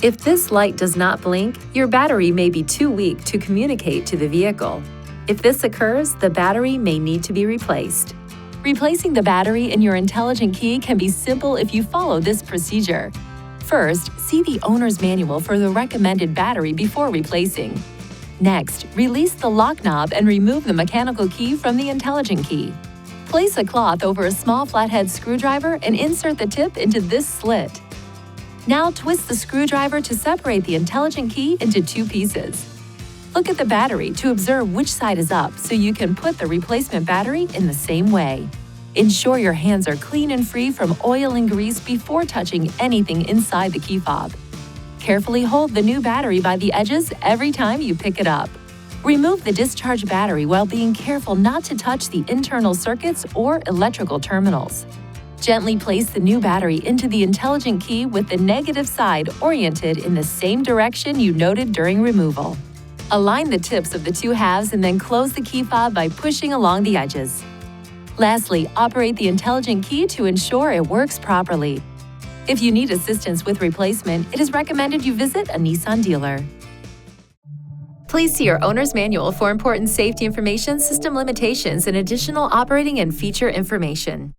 If this light does not blink, your battery may be too weak to communicate to the vehicle. If this occurs, the battery may need to be replaced. Replacing the battery in your intelligent key can be simple if you follow this procedure. First, see the owner's manual for the recommended battery before replacing. Next, release the lock knob and remove the mechanical key from the intelligent key. Place a cloth over a small flathead screwdriver and insert the tip into this slit. Now twist the screwdriver to separate the intelligent key into two pieces. Look at the battery to observe which side is up so you can put the replacement battery in the same way. Ensure your hands are clean and free from oil and grease before touching anything inside the key fob. Carefully hold the new battery by the edges every time you pick it up. Remove the discharge battery while being careful not to touch the internal circuits or electrical terminals. Gently place the new battery into the intelligent key with the negative side oriented in the same direction you noted during removal. Align the tips of the two halves and then close the key fob by pushing along the edges. Lastly, operate the intelligent key to ensure it works properly. If you need assistance with replacement, it is recommended you visit a Nissan dealer. Please see your owner's manual for important safety information, system limitations, and additional operating and feature information.